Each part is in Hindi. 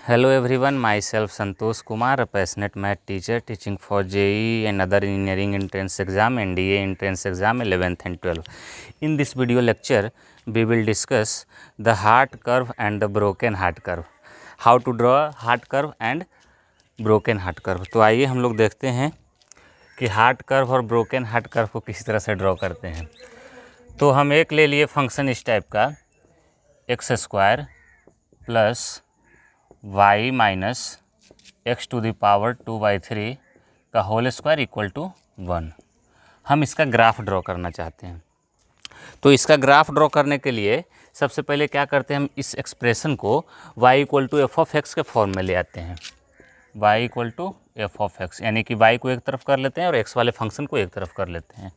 Hello everyone, myself Santosh Kumar, a passionate math teacher teaching for JEE and other engineering entrance exam and DA entrance exam 11th and 12th. In this video lecture, we will discuss the heart curve and the broken heart curve. How to draw heart curve and broken heart curve. तो आइए हम लोग देखते हैं कि हार्ट कर्व और ब्रोकन हार्ट कर्व को किस तरह से ड्रॉ करते हैं। तो हम एक ले लिए फंक्शन इस टाइप का x square plus y minus x to the power 2/3 का होल स्क्वायर इक्वल टू 1। हम इसका ग्राफ ड्रॉ करना चाहते हैं। तो इसका ग्राफ ड्रॉ करने के लिए सबसे पहले क्या करते हैं, हम इस एक्सप्रेशन को y equal to f of x के फॉर्म में ले आते हैं। y equal to f of x, यानी कि y को एक तरफ कर लेते हैं और x वाले फंक्शन को एक तरफ कर लेते हैं।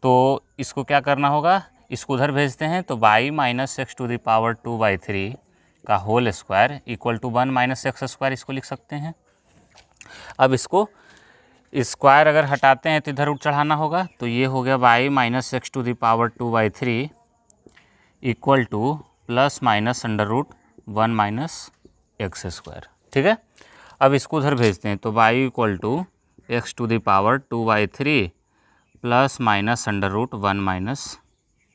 तो इसको क्या करना होगा, इसको उधर भेजते हैं। तो y minus x to the power 2/3 का whole square equal to 1 minus x square, इसको लिख सकते हैं। अब इसको स्क्वायर अगर हटाते हैं तो इधर रूट चढ़ाना होगा। तो ये हो गया y minus x to the power 2/3 equal to plus minus under root 1 minus x square. ठीक है, अब इसको उधर भेजते हैं। तो y equal to x to the power 2/3 plus minus under root 1 minus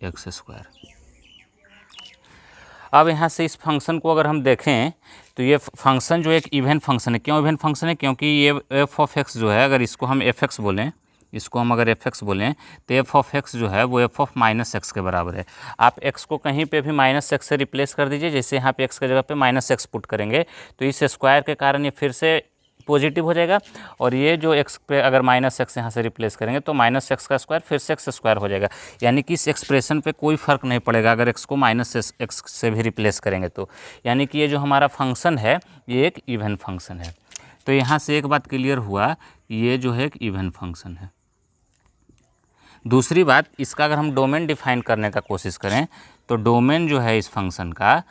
x square. अब यहाँ से इस फंक्शन को अगर हम देखें तो ये फंक्शन जो एक इवन फंक्शन है। क्यों इवन फंक्शन है? क्योंकि ये एफ ऑफ एक्स जो है, अगर इसको हम एफ एक्स बोलें, इसको हम अगर एफ एक्स बोलें तो एफ ऑफ एक्स जो है वो एफ ऑफ माइनस एक्स के बराबर है। आप एक्स को कहीं पे भी माइनस एक्स से रिप्लेस कर दीजिए। जैसे यहाँ पे एक्स की जगह पे माइनस एक्स पुट करेंगे तो इस स्क्वायर के कारण ये फिर से पॉजिटिव हो जाएगा, और ये जो एक्स पे अगर माइनस एक्स यहाँ से रिप्लेस करेंगे तो माइनस एक्स का स्क्वायर फिर से एक्स स्क्वायर हो जाएगा। यानी कि इस एक्सप्रेशन पे कोई फ़र्क नहीं पड़ेगा अगर एक्स को माइनस एक्स से भी रिप्लेस करेंगे तो। यानी कि ये जो हमारा फंक्शन है ये एक इवन फंक्शन है। तो यहाँ से एक बात क्लियर हुआ, ये जो है एक इवन फंक्शन है। दूसरी बात, इसका अगर हम डोमेन डिफाइन करने का कोशिश करें तो डोमेन जो है इस फंक्शन का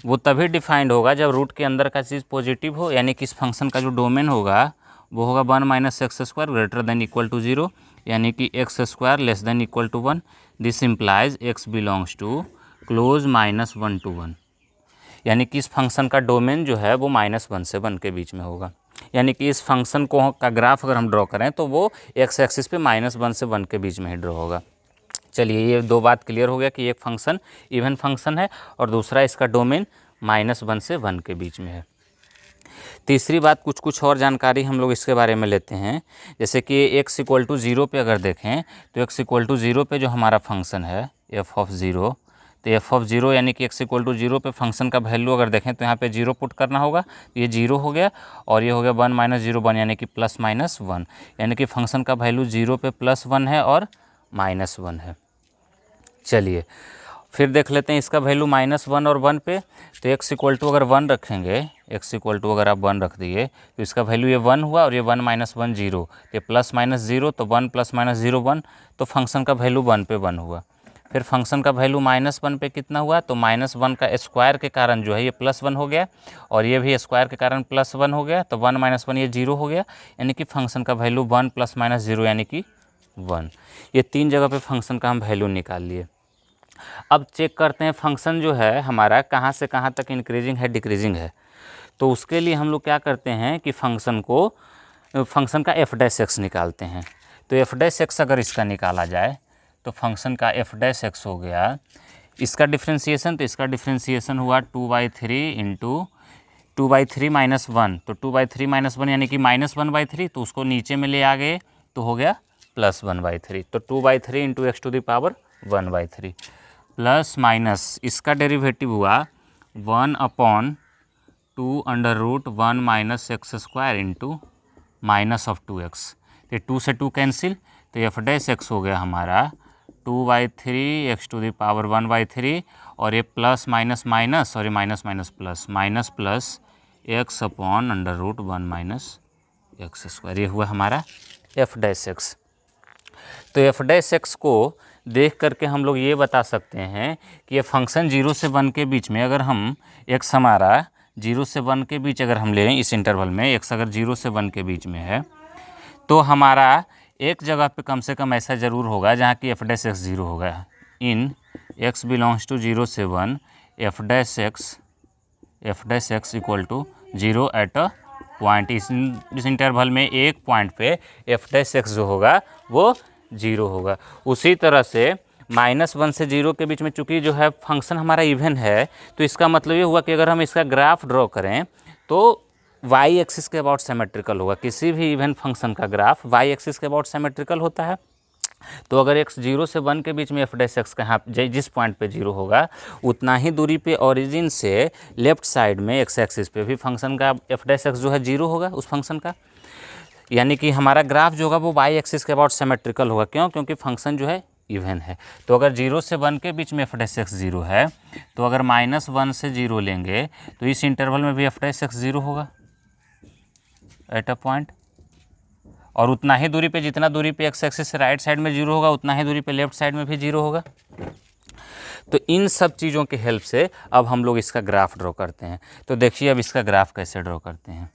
वो तभी डिफाइंड होगा जब रूट के अंदर का चीज़ पॉजिटिव हो। यानी कि इस फंक्शन का जो डोमेन होगा वो होगा 1 minus x square greater than equal to 0, यानी कि x square less than equal to 1। This implies x belongs to close minus 1 to 1, यानी कि इस फंक्शन का डोमेन जो है वो -1 से 1 के बीच में होगा। यानी कि इस फंक्शन को का ग्राफ अगर हम ड्रॉ करें तो वो एक्स एक्सिस पे -1 से 1 के बीच में ही ड्रॉ होगा। चलिए, ये दो बात क्लियर हो गया कि एक फंक्शन इवन फंक्शन है और दूसरा इसका डोमेन -1 से 1 के बीच में है। तीसरी बात, कुछ और जानकारी हम लोग इसके बारे में लेते हैं। जैसे कि x इक्वल टू 0 पे अगर देखें तो x इक्वल टू 0 पे जो हमारा फंक्शन है एफ ऑफ 0, तो एफ ऑफ 0 यानी कि x इक्वल टू 0 पे फंक्शन का वैल्यू अगर देखें तो यहाँ पे 0 पुट करना होगा। ये 0 हो गया और ये हो गया 1 माइनस 0 1, यानी कि प्लस माइनस 1, यानी कि फंक्शन का वैल्यू 0 पे +1 है और -1 है। चलिए फिर देख लेते हैं इसका वैल्यू -1 और 1 पे। तो x इक्वल टू अगर 1 रखेंगे, x इक्वल टू अगर आप 1 रख दिए तो इसका वैल्यू ये 1 हुआ और ये 1 माइनस 1 0, ये प्लस माइनस 0, तो 1 प्लस माइनस 0 1, तो फंक्शन का वैल्यू 1 पे 1 हुआ। फिर फंक्शन का वैल्यू -1 पे कितना हुआ, तो -1 का स्क्वायर के कारण जो है ये +1 हो गया और ये भी स्क्वायर के कारण +1 हो गया, तो 1 माइनस 1 ये 0 हो गया। यानी कि फंक्शन का वैल्यू 1 प्लस माइनस 0 यानी कि 1। ये 3 जगह पे फंक्शन का हम वैल्यू निकाल लिए। अब चेक करते हैं फंक्शन जो है हमारा कहाँ से कहाँ तक इंक्रीजिंग है डिक्रीजिंग है। तो उसके लिए हम लोग क्या करते हैं कि फंक्शन का एफ डैश एक्स निकालते हैं। तो एफ डैश एक्स अगर इसका निकाला जाए तो फंक्शन का एफ डैश एक्स हो गया इसका डिफ्रेंसिएशन। तो इसका डिफ्रेंसिएशन हुआ 2/3 इंटू 2/3 माइनस 1, तो 2/3 माइनस 1 यानी कि -1/3, तो उसको नीचे में ले आ गए तो हो गया +1/3। तो 2/3 into x to the power 1/3 plus minus इसका डेरिवेटिव हुआ 1/2 under root 1 minus x square into minus of 2x। तो 2 से 2 कैंसिल, तो एफ डैश एक्स हो गया हमारा 2/3 एक्स टू द पावर 1/3, और ये प्लस माइनस माइनस और ये minus minus plus minus plus x upon under root 1 minus x square. ये हुआ हमारा एफ डैश एक्स। तो एफ डैश एक्स को देख करके हम लोग ये बता सकते हैं कि ये फंक्शन 0 से 1 के बीच में, अगर हम एक्स हमारा 0 से 1 के बीच अगर हम लें इस इंटरवल में, एक्स अगर 0 से 1 के बीच में है तो हमारा एक जगह पे कम से कम ऐसा ज़रूर होगा जहाँ कि एफ डैश एक्स 0 होगा। इन एक्स बिलोंग्स टू 0 से 1 f dash x equal to zero at a point. इस इंटरवल में एक पॉइंट पे एफ डैश एक्स जो होगा वो जीरो होगा। उसी तरह से -1 से 0 के बीच में चूंकि जो है फंक्शन हमारा इवन है, तो इसका मतलब ये हुआ कि अगर हम इसका ग्राफ ड्रॉ करें तो वाई एक्सिस के अबाउट सिमेट्रिकल होगा। किसी भी इवन फंक्शन का ग्राफ वाई एक्सिस के अबाउट सिमेट्रिकल होता है। तो अगर x 0 से 1 के बीच में एफ डैश एक्स कहाँ जिस पॉइंट पे 0 होगा, उतना ही दूरी पे ओरिजिन से लेफ्ट साइड में x एक्सिस पे भी फंक्शन का एफ डैश एक्स जो है 0 होगा उस फंक्शन का। यानी कि हमारा ग्राफ जो होगा वो वाई एक्सिस के अबाउट सिमेट्रिकल होगा। क्यों? क्योंकि फंक्शन जो है इवन है। तो अगर 0 से 1 के बीच में एफ डैश एक्स 0 है, तो अगर -1 से 0 लेंगे तो इस इंटरवल में भी एफ डैश एक्स 0 होगा एट अ पॉइंट। और उतना ही दूरी पे, जितना दूरी पे एक्स एक्सिस से राइट साइड में 0 होगा, उतना ही दूरी पे लेफ्ट साइड में भी 0 होगा। तो इन सब चीज़ों के हेल्प से अब हम लोग इसका ग्राफ ड्रॉ करते हैं। तो देखिए अब इसका ग्राफ कैसे ड्रॉ करते हैं।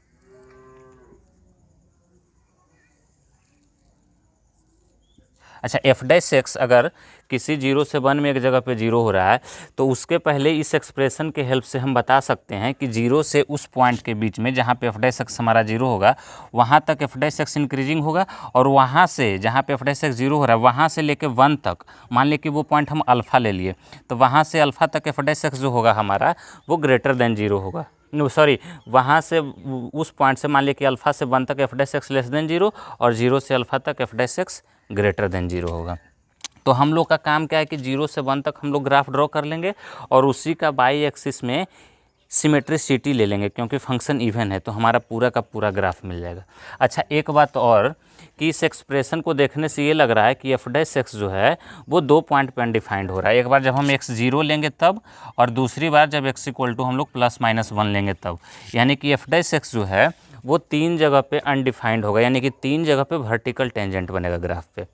अच्छा, एफ डैश एक्स अगर किसी 0 से 1 में एक जगह पे 0 हो रहा है, तो उसके पहले इस एक्सप्रेशन के हेल्प से हम बता सकते हैं कि 0 से उस पॉइंट के बीच में जहाँ पे एफ डैश एक्स हमारा 0 होगा, वहाँ तक एफ डैश एक्स इंक्रीजिंग होगा। और वहाँ से जहाँ पे एफ डैश एक्स 0 हो रहा है, वहाँ से लेके 1 तक, मान लीजिए कि वो पॉइंट हम अल्फ़ा ले लिए, तो वहाँ से अल्फ़ा तक एफ डैश एक्स जो होगा हमारा वो ग्रेटर देन 0 होगा। सॉरी, वहाँ से उस पॉइंट से मान लिया कि अल्फ़ा से 1 तक F dash x less than 0 और 0 से अल्फ़ा तक F dash x greater than 0 होगा। तो हम लोग का काम क्या है कि 0 से 1 तक हम लोग ग्राफ ड्रॉ कर लेंगे और उसी का बाई एक्सिस में सिमेट्रिसिटी ले लेंगे, क्योंकि फंक्शन इवन है तो हमारा पूरा का पूरा ग्राफ मिल जाएगा। अच्छा, एक बात और कि इस एक्सप्रेशन को देखने से ये लग रहा है कि एफ डैश एक्स जो है वो 2 पॉइंट पे अनडिफाइंड हो रहा है। एक बार जब हम x 0 लेंगे तब, और दूसरी बार जब x इक्वल टू हम लोग +-1 लेंगे तब। यानी कि एफ डैश एक्स जो है वो 3 जगह पे अनडिफाइंड होगा, यानी कि 3 जगह पे वर्टिकल टेंजेंट बनेगा ग्राफ पे,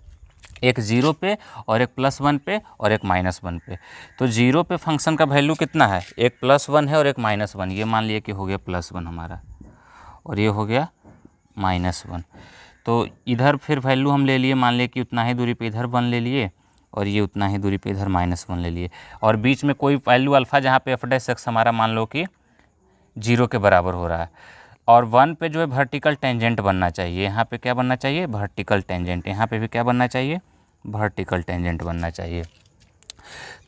एक 0 पे और एक +1 पे और एक -1 पे। तो 0 पे फंक्शन का वैल्यू कितना है? एक +1 है और एक -1। ये मान लिए कि हो गया +1 हमारा और ये हो गया -1। तो इधर फिर वैल्यू हम ले लिए, मान लिए कि उतना ही दूरी पे इधर 1 ले लिए और ये उतना ही दूरी पे इधर -1 ले लिए। और बीच में कोई वैल्यू अल्फ़ा जहाँ पे एफ डैश एक्स हमारा मान लो कि 0 के बराबर हो रहा है। और 1 पे जो है वर्टिकल टेंजेंट बनना चाहिए। यहाँ पे क्या बनना चाहिए? Vertical tangent. यहाँ पे भी क्या बनना चाहिए? वर्टिकल टेंजेंट बनना चाहिए।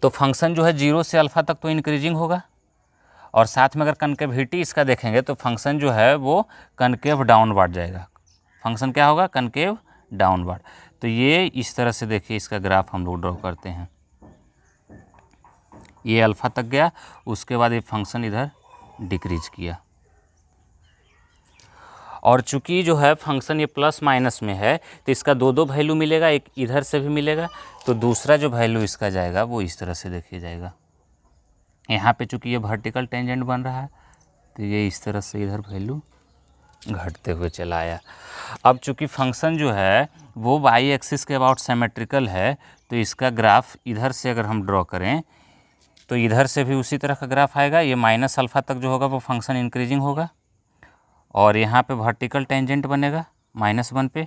तो फंक्शन जो है 0 से अल्फ़ा तक तो इंक्रीजिंग होगा, और साथ में अगर कनकेविटी इसका देखेंगे तो फंक्शन जो है वो कनकेव डाउनवर्ड जाएगा। फंक्शन क्या होगा? Concave downward. तो ये इस तरह से देखिए इसका ग्राफ हम लोग ड्रॉ करते हैं। ये अल्फ़ा तक गया, उसके बाद ये फंक्शन इधर डिक्रीज किया, और चूंकि जो है फंक्शन ये प्लस माइनस में है तो इसका दो वैल्यू मिलेगा, एक इधर से भी मिलेगा। तो दूसरा जो वैल्यू इसका जाएगा वो इस तरह से देखिए जाएगा। यहाँ पे चूंकि ये वर्टिकल टेंजेंट बन रहा है तो ये इस तरह से इधर वैल्यू घटते हुए चला आया। अब चूंकि फंक्शन जो है वो वाई एक्सिस के अबाउट सिमेट्रिकल है, तो इसका ग्राफ इधर से अगर हम ड्रॉ करें तो इधर से भी उसी तरह का ग्राफ आएगा। ये -अल्फ़ा तक जो होगा वो फंक्शन इंक्रीजिंग होगा, और यहाँ पे वर्टिकल टेंजेंट बनेगा -1 पे।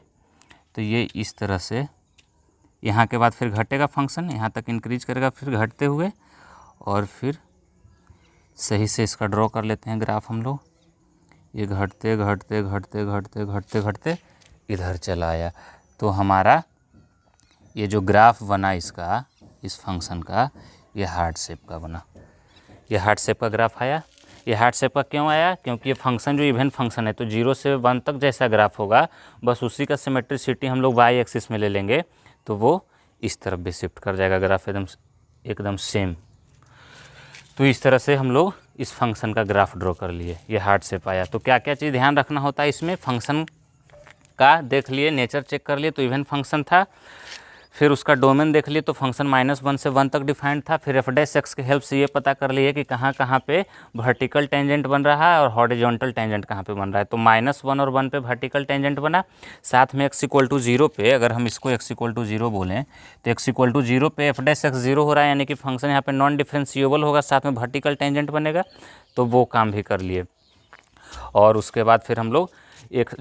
तो ये इस तरह से यहाँ के बाद फिर घटेगा फंक्शन, यहाँ तक इंक्रीज करेगा फिर घटते हुए, और फिर सही से इसका ड्रॉ कर लेते हैं ग्राफ हम लोग। ये घटते घटते घटते घटते घटते घटते इधर चला आया। तो हमारा ये जो ग्राफ बना इसका, इस फंक्शन का, ये हार्ट शेप का बना। ये हार्ट शेप का ग्राफ आया। ये हार्ट शेप का क्यों आया? क्योंकि ये फंक्शन जो इवन फंक्शन है तो 0 से 1 तक जैसा ग्राफ होगा बस उसी का सिमेट्रिसिटी हम लोग वाई एक्सिस में ले लेंगे, तो वो इस तरफ भी शिफ्ट कर जाएगा ग्राफ एकदम सेम। तो इस तरह से हम लोग इस फंक्शन का ग्राफ ड्रॉ कर लिए। ये हार्ट शेप आया। तो क्या क्या चीज़ ध्यान रखना होता है इसमें? फंक्शन का देख लिए, नेचर चेक कर लिए तो इवन फंक्शन था। फिर उसका डोमेन देख लिए तो फंक्शन -1 से 1 तक डिफाइंड था। फिर एफ डैश एक्स के हेल्प से ये पता कर लिए कि कहाँ कहाँ पे वर्टिकल टेंजेंट बन रहा है और हॉरिजॉन्टल टेंजेंट कहाँ पे बन रहा है। तो -1 और 1 पे वर्टिकल टेंजेंट बना। साथ में x=0 पे, अगर हम इसको x=0 बोलें तो x=0 पे एफ डैश एक्स 0 हो रहा है, यानी कि फंक्शन यहाँ पे नॉन डिफरेंशिएबल होगा, साथ में वर्टिकल टेंजेंट बनेगा। तो वो काम भी कर लिए। और उसके बाद फिर हम लोग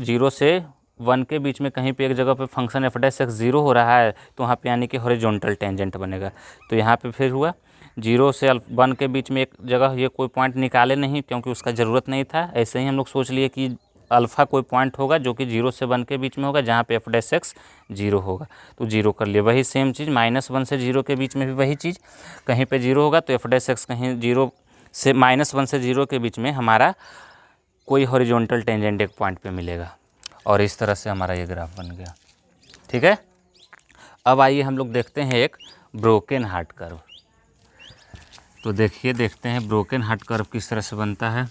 0 से 1 के बीच में कहीं पे एक जगह पे फंक्शन एफ डैश एक्स 0 हो रहा है तो वहाँ पे यानी कि हॉरिजॉन्टल टेंजेंट बनेगा। तो यहाँ पे फिर हुआ जीरो से 1 के बीच में एक जगह ये कोई पॉइंट निकाले नहीं, क्योंकि उसका ज़रूरत नहीं था। ऐसे ही हम लोग सोच लिए कि अल्फ़ा कोई पॉइंट होगा जो कि 0 से 1 के बीच में होगा, जहाँ पे f डैश एक्स 0 होगा, तो 0 कर लिए। वही सेम चीज़ -1 से 0 के बीच में भी वही चीज़, कहीं पे 0 होगा तो f डैश एक्स कहीं 0 से -1 से 0 के बीच में हमारा कोई हॉरिजॉन्टल टेंजेंट एक पॉइंट पे मिलेगा। और इस तरह से हमारा ये ग्राफ बन गया। ठीक है, अब आइए हम लोग देखते हैं एक ब्रोकन हार्ट कर्व। तो देखिए, देखते हैं ब्रोकन हार्ट कर्व किस तरह से बनता है।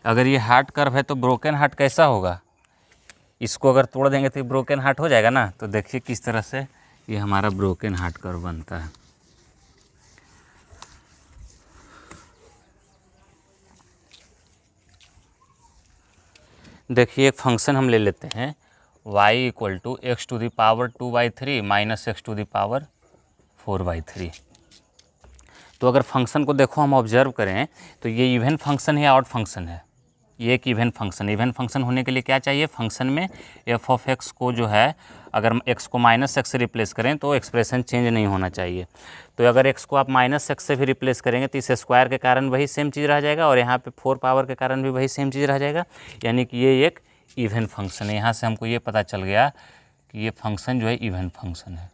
अगर ये हार्ट कर्व है तो ब्रोकन हार्ट कैसा होगा, इसको अगर तोड़ देंगे तो ब्रोकन हार्ट हो जाएगा ना। तो देखिए किस तरह से ये हमारा ब्रोकन हार्ट कर्व बनता है। देखिए, एक फंक्शन हम ले लेते हैं y = x⁻² माइनस x⁻4/3। तो अगर फंक्शन को देखो हम ऑब्जर्व करें तो ये इवन फंक्शन है या ऑड फंक्शन है, ये एक इवन फंक्शन। इवन फंक्शन होने के लिए क्या चाहिए, फंक्शन में f ऑफ x को जो है, अगर x को -x से रिप्लेस करें तो एक्सप्रेशन चेंज नहीं होना चाहिए। तो अगर x को आप -x से भी रिप्लेस करेंगे तो इस स्क्वायर के कारण वही सेम चीज़ रह जाएगा, और यहाँ पे 4 पावर के कारण भी वही सेम चीज़ रह जाएगा। यानी कि ये एक इवन फंक्शन है। यहाँ से हमको ये पता चल गया कि ये फंक्शन जो है इवन फंक्शन है।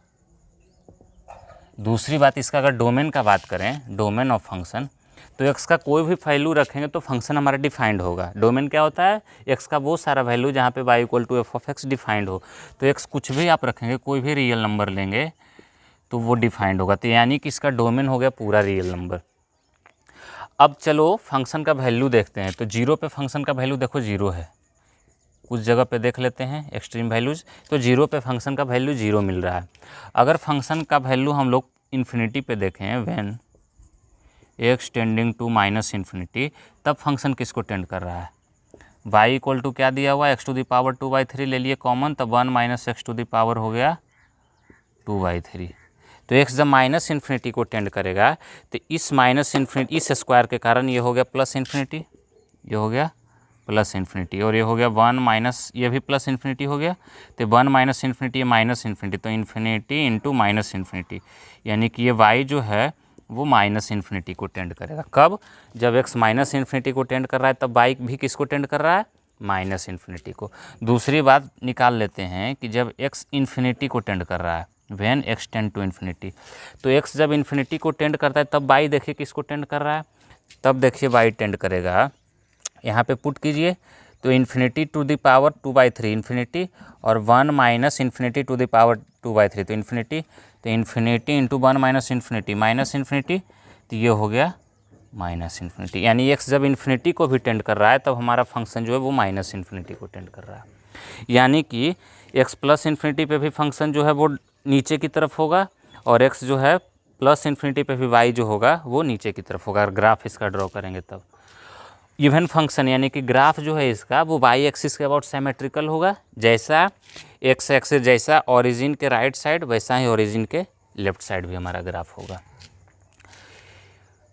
दूसरी बात, इसका अगर डोमेन का बात करें, डोमेन ऑफ फंक्शन, तो x का कोई भी वैल्यू रखेंगे तो फंक्शन हमारा डिफाइंड होगा। डोमेन क्या होता है, x का वो सारा वैल्यू जहाँ पे y = f of x defined हो। तो x कुछ भी आप रखेंगे, कोई भी रियल नंबर लेंगे तो वो डिफाइंड होगा। तो यानी कि इसका डोमेन हो गया पूरा रियल नंबर। अब चलो फंक्शन का वैल्यू देखते हैं। तो 0 पे फंक्शन का वैल्यू देखो 0 है, कुछ जगह पे देख लेते हैं एक्सट्रीम वैल्यूज़। तो 0 पे फंक्शन का वैल्यू 0 मिल रहा है। अगर फंक्शन का वैल्यू हम लोग इन्फिनिटी पे देखें, व्हेन x टेंडिंग टू -∞, तब फंक्शन किसको टेंड कर रहा है, y = क्या दिया हुआ है, x⁻² ले लिए कॉमन, तब 1 - x⁻ हो गया 2/3। तो x जब -∞ को टेंड करेगा तो इस -∞, इस स्क्वायर के कारण ये हो गया +∞, ये हो गया +∞, और ये हो गया 1 माइनस, ये भी +∞ हो गया। तो 1 - ∞, ये -∞, तो इन्फिनिटी इंटू -∞, यानी कि ये y जो है वो -∞ को टेंड करेगा। कब, जब x -∞ को टेंड कर रहा है तब y भी किसको टेंड कर रहा है, -∞ को। दूसरी बात निकाल लेते हैं कि जब x इन्फिनिटी को टेंड कर रहा है, when x tend to infinity, तो x जब इन्फिनिटी को टेंड करता है तब y देखिए किसको टेंड कर रहा है, तब देखिए y टेंड करेगा, यहाँ पे पुट कीजिए, तो infinity to the power 2/3 infinity, और 1 - ∞ टू द पावर 2/3, तो इन्फिनिटी, तो इन्फिनिटी इंटू 1 - ∞, तो ये हो गया -∞। यानी x जब इन्फिनिटी को भी टेंड कर रहा है तब हमारा फंक्शन जो है वो -∞ को टेंड कर रहा है। यानी कि x +∞ पे भी फंक्शन जो है वो नीचे की तरफ होगा, और x जो है +∞ पे भी y जो होगा वो नीचे की तरफ होगा। अगर ग्राफ इसका ड्रॉ करेंगे तब इवन फंक्शन, यानी कि ग्राफ जो है इसका वो y एक्सिस के अबाउट सिमेट्रिकल होगा। जैसा x एक्सिस जैसा ओरिजिन के राइट साइड, वैसा ही ओरिजिन के लेफ्ट साइड भी हमारा ग्राफ होगा।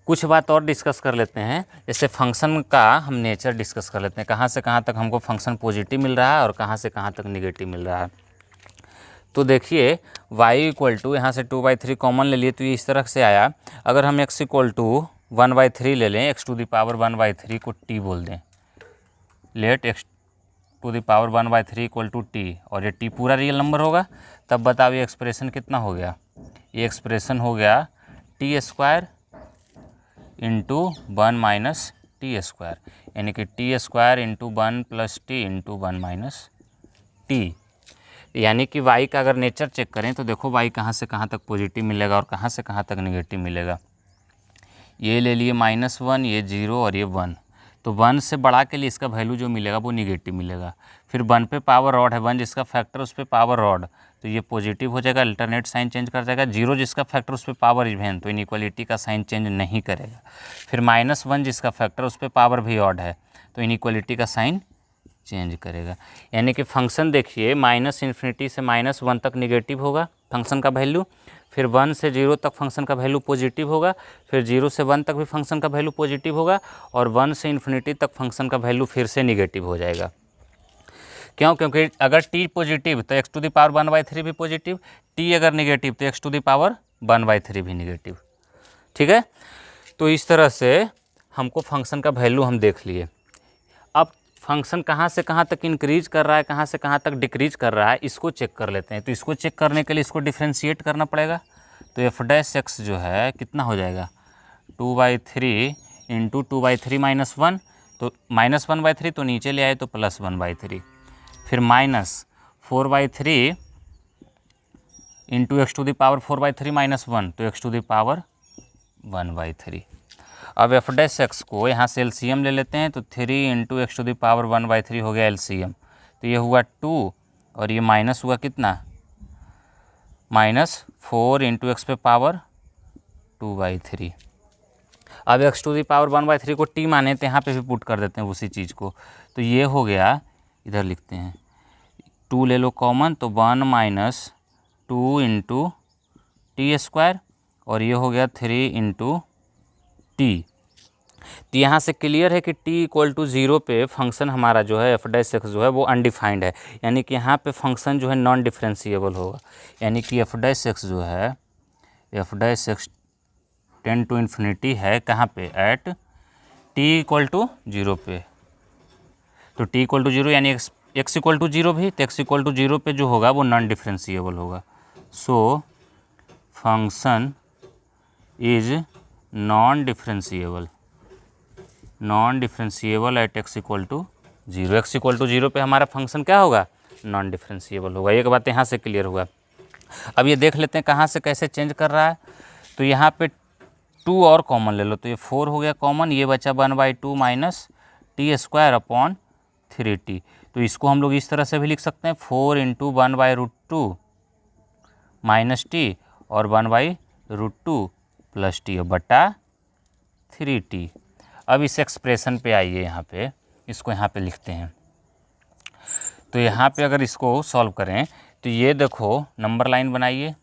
कुछ बात और डिस्कस कर लेते हैं, जैसे फंक्शन का हम नेचर डिस्कस कर लेते हैं, कहाँ से कहाँ तक हमको फंक्शन पॉजिटिव मिल रहा है और कहाँ से कहाँ तक निगेटिव मिल रहा है। तो देखिए y = यहाँ से 2/3 कॉमन ले लिए तो ये इस तरह से आया। अगर हम x = 1/3 ले लें, x⁻ 1/3 को t बोल दें, लेट x⁻ 1/3 = t, और ये t पूरा रियल नंबर होगा, तब बताओ ये एक्सप्रेशन कितना हो गया, ये एक्सप्रेशन हो गया t² इंटू 1 - t², यानी कि t² into 1 + t into 1 - t। यानी कि y का अगर नेचर चेक करें तो देखो y कहाँ से कहाँ तक पॉजिटिव मिलेगा और कहाँ से कहाँ तक नेगेटिव मिलेगा। ये ले लिए -1, ये 0 और ये 1, तो 1 से बड़ा के लिए इसका वैल्यू जो मिलेगा वो निगेटिव मिलेगा। फिर 1 पे पावर ऑड है, 1 जिसका फैक्टर उस पर पावर ऑड, तो ये पॉजिटिव हो जाएगा, अल्टरनेट साइन चेंज कर जाएगा। 0 जिसका फैक्टर उस पर पावर इवन, तो इनइक्वालिटी का साइन चेंज नहीं करेगा। फिर -1 जिसका फैक्टर उस पर पावर भी ऑड है, तो इनइक्वालिटी का साइन चेंज करेगा। यानी कि फंक्शन देखिए -∞ से -1 तक निगेटिव होगा फंक्शन का वैल्यू, फिर 1 से 0 तक फंक्शन का वैल्यू पॉजिटिव होगा, फिर 0 से 1 तक भी फंक्शन का वैल्यू पॉजिटिव होगा, और 1 से इन्फिनिटी तक फंक्शन का वैल्यू फिर से निगेटिव हो जाएगा। क्यों, क्योंकि अगर t पॉजिटिव तो x⁻ 1/3 भी पॉजिटिव, t अगर निगेटिव तो x⁻ 1/3 भी निगेटिव। ठीक है, तो इस तरह से हमको फंक्शन का वैल्यू हम देख लिए। अब फंक्शन कहाँ से कहाँ तक इंक्रीज कर रहा है, कहाँ से कहाँ तक डिक्रीज कर रहा है, इसको चेक कर लेते हैं। तो इसको चेक करने के लिए इसको डिफ्रेंशिएट करना पड़ेगा। तो f' जो है कितना हो जाएगा, 2/3 इंटू 2/3 माइनस 1, तो -1/3, तो नीचे ले आए तो +1/3, फिर माइनस 4/3 इंटू x⁴ माइनस 1, तो x⁴ 1/3। अब f' को यहाँ से LCM ले लेते हैं, तो 3 इंटू x⁴ 1/3 हो गया LCM। तो ये हुआ 2 और ये माइनस हुआ कितना, -4 इंटू x⁴ 2/3। अब x⁴ 1/3 को t माने तो यहाँ पे भी पुट कर देते हैं उसी चीज़ को। तो ये हो गया, इधर लिखते हैं 2 ले लो कॉमन, तो 1 माइनस 2 इंटू t², और ये हो गया 3 इंटू टी। तो यहाँ से क्लियर है कि t=0 पे फंक्शन हमारा जो है f' जो है वो अनडिफाइंड है, यानी कि यहाँ पे फंक्शन जो है नॉन डिफरेंशिएबल होगा। यानी कि f' जो है f' टेंड टू इन्फिनिटी है कहाँ पे, एट t=0 पे। तो t=0 यानी x=0 भी, तो x=0 पे जो होगा वो नॉन डिफरेंशिएबल होगा। So function is non differentiable eight x=0। x=0 पे हमारा फंक्शन क्या होगा, नॉन डिफरेंशिएबल होगा। एक बात यहाँ से क्लियर हुआ। अब ये देख लेते हैं कहाँ से कैसे चेंज कर रहा है। तो यहाँ पे 2 और कॉमन ले लो, तो ये 4 हो गया कॉमन, ये बचा 1/2 माइनस t² / 3t। तो इसको हम लोग इस तरह से भी लिख सकते हैं, 4 इंटू 1/√2 माइनस टी और 1/√2 प्लस टी बटा 3t। अब इस एक्सप्रेशन पे आइए, यहाँ पे इसको यहाँ पे लिखते हैं। तो यहाँ पे अगर इसको सॉल्व करें तो ये देखो नंबर लाइन बनाइए।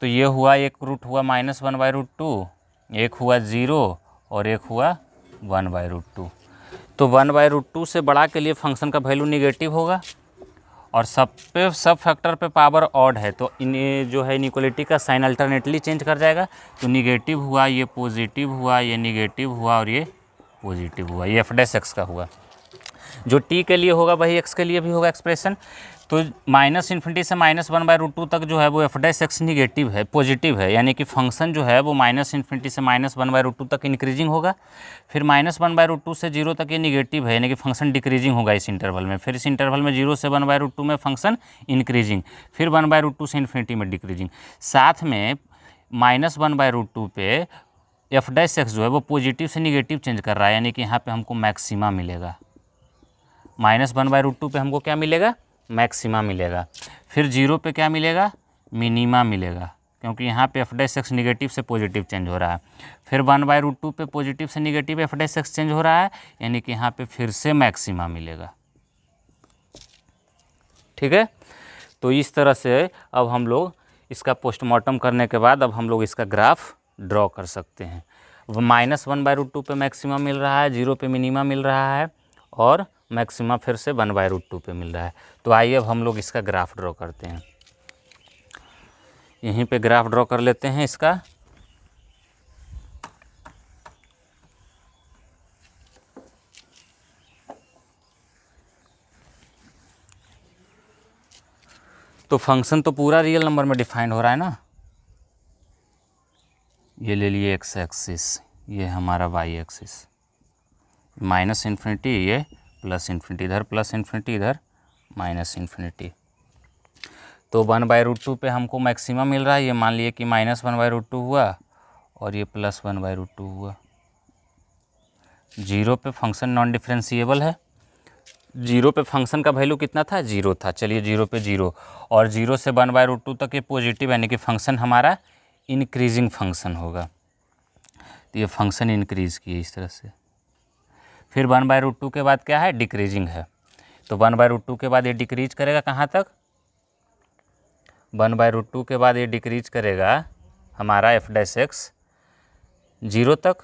तो ये हुआ, एक रूट हुआ -1/√2, एक हुआ 0 और एक हुआ 1/√2। तो 1/√2 से बड़ा के लिए फंक्शन का वैल्यू निगेटिव होगा, और सब फैक्टर पे पावर ऑड है, तो इन जो है इनइक्वालिटी का साइन अल्टरनेटली चेंज कर जाएगा। तो निगेटिव हुआ, ये पॉजिटिव हुआ, ये निगेटिव हुआ और ये पॉजिटिव हुआ। ये f' का हुआ। जो t के लिए होगा वही x के लिए भी होगा एक्सप्रेशन। तो -∞ से -1/√2 तक जो है वो f' निगेटिव है, पॉजिटिव है, यानी कि फंक्शन जो है वो -∞ से -1/√2 तक इंक्रीजिंग होगा। फिर -1/√2 से 0 तक ये निगेटिव है, यानी कि फंक्शन डिक्रीजिंग होगा इस इंटरवल में। फिर इस इंटरवल में 0 से 1/√2 में फंक्शन इंक्रीजिंग, फिर 1/√2 से इन्फिनिटी में डिक्रीजिंग। साथ में -1/√2 पे f' जो है वो पॉजिटिव से निगेटिव चेंज कर रहा है, यानी कि यहाँ पे हमको मैक्सिमा मिलेगा। -1/√2 पे हमको क्या मिलेगा, मैक्सिमा मिलेगा। फिर 0 पे क्या मिलेगा, मिनिमा मिलेगा, क्योंकि यहाँ पे f' निगेटिव से पॉजिटिव चेंज हो रहा है। फिर 1/√2 पे पॉजिटिव से निगेटिव f' चेंज हो रहा है, यानी कि यहाँ पे फिर से मैक्सिमा मिलेगा। ठीक है, तो इस तरह से अब हम लोग इसका पोस्टमार्टम करने के बाद अब हम लोग इसका ग्राफ ड्रॉ कर सकते हैं। -1/√2 पे मैक्सिमा मिल रहा है, 0 पे मिनिमा मिल रहा है और मैक्सिमा फिर से 1/√2 पे मिल रहा है। तो आइए अब हम लोग इसका ग्राफ ड्रॉ करते हैं। यहीं पे ग्राफ ड्रॉ कर लेते हैं इसका। तो फंक्शन तो पूरा रियल नंबर में डिफाइंड हो रहा है ना। ये ले लिए x एक्सिस, ये हमारा y एक्सिस, -∞, ये +∞, इधर +∞, इधर -∞। तो 1/√2 पे हमको मैक्सिमम मिल रहा है, ये मान लिए कि -1/√2 हुआ और ये +1/√2 हुआ। 0 पे फंक्शन नॉन डिफरेंशिएबल है। 0 पे फंक्शन का वैल्यू कितना था, 0 था। चलिए 0 पे 0, और 0 से 1/√2 तक ये पॉजिटिव, यानी कि फंक्शन हमारा इंक्रीजिंग फंक्शन होगा। तो ये फंक्शन इंक्रीज किए इस तरह से। फिर 1/√2 के बाद क्या है, डिक्रीजिंग है। तो 1/√2 के बाद ये डिक्रीज करेगा कहाँ तक, 1/√2 के बाद ये डिक्रीज करेगा हमारा f' 0 तक।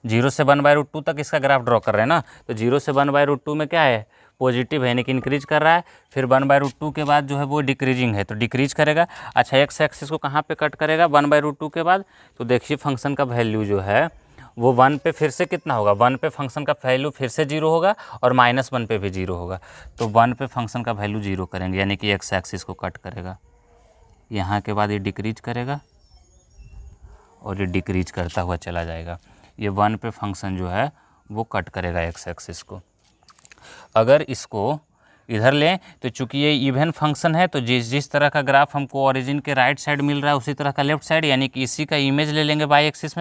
0 से 1/√2 तक इसका ग्राफ ड्रॉ कर रहे हैं ना। तो 0 से 1/√2 में क्या है, पॉजिटिव है यानी कि इंक्रीज कर रहा है, फिर 1/√2 के बाद जो है वो डिक्रीजिंग है तो डिक्रीज करेगा। अच्छा, एक्स एक्सिस को कहाँ पे कट करेगा 1/√2 के बाद, तो देखिए फंक्शन का वैल्यू जो है वो 1 पे फिर से कितना होगा, 1 पे फंक्शन का वैल्यू फिर से 0 होगा और -1 पे भी 0 होगा, तो 1 पे फंक्शन का वैल्यू 0 करेंगे यानी कि एक्स एक्सिस को कट करेगा। यहाँ के बाद ये डिक्रीज करेगा और ये डिक्रीज करता हुआ चला जाएगा। ये 1 पे फंक्शन जो है वो कट करेगा एक्स एक्सिस को। अगर इसको इधर लें तो चूंकि ये इवन फंक्शन है तो जिस तरह का ग्राफ हमको ओरिजिन के राइट साइड मिल रहा है उसी तरह का लेफ्ट साइड, यानी कि इसी का इमेज ले लेंगे बाई एक्सिस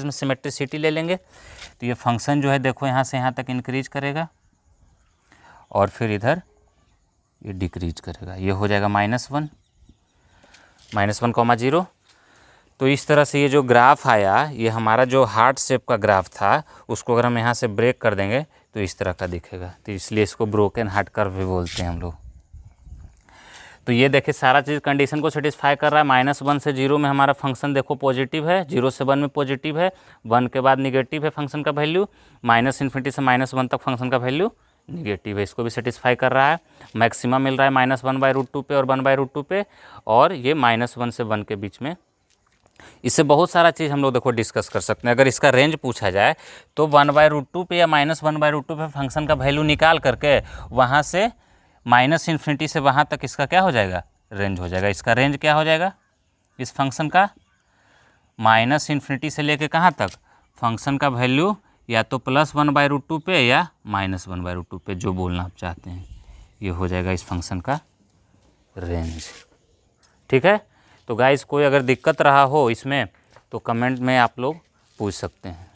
में सिमेट्रिसिटी ले लेंगे। तो ये फंक्शन जो है देखो यहाँ से यहाँ तक इंक्रीज करेगा और फिर इधर ये डिक्रीज करेगा, ये हो जाएगा -1 -1, 0। तो इस तरह से ये जो ग्राफ आया ये हमारा जो हार्ट शेप का ग्राफ था उसको अगर हम यहाँ से ब्रेक कर देंगे तो इस तरह का दिखेगा, तो इसलिए इसको ब्रोकन हार्ट कर्व भी बोलते हैं हम लोग। तो ये देखिए सारा चीज़ कंडीशन को सेटिस्फाई कर रहा है। -1 से 0 में हमारा फंक्शन देखो पॉजिटिव है, 0 से 1 में पॉजिटिव है, 1 के बाद निगेटिव है फंक्शन का वैल्यू, -∞ से -1 तक फंक्शन का वैल्यू निगेटिव है, इसको भी सेटिस्फाई कर रहा है। मैक्सिमम मिल रहा है -1/√2 पे और 1/√2 पे, और ये -1 से 1 के बीच में। इससे बहुत सारा चीज़ हम लोग देखो डिस्कस कर सकते हैं। अगर इसका रेंज पूछा जाए तो 1/√2 पे या -1/√2 पे फंक्शन का वैल्यू निकाल करके वहाँ से -∞ से वहाँ तक इसका क्या हो जाएगा, रेंज हो जाएगा। इसका रेंज क्या हो जाएगा इस फंक्शन का, -∞ से लेके कहाँ तक, फंक्शन का वैल्यू या तो +1/√2 पे या -1/√2 पे, जो बोलना आप चाहते हैं, ये हो जाएगा इस फंक्शन का रेंज। ठीक है, तो गाइस कोई अगर दिक्कत रहा हो इसमें तो कमेंट में आप लोग पूछ सकते हैं।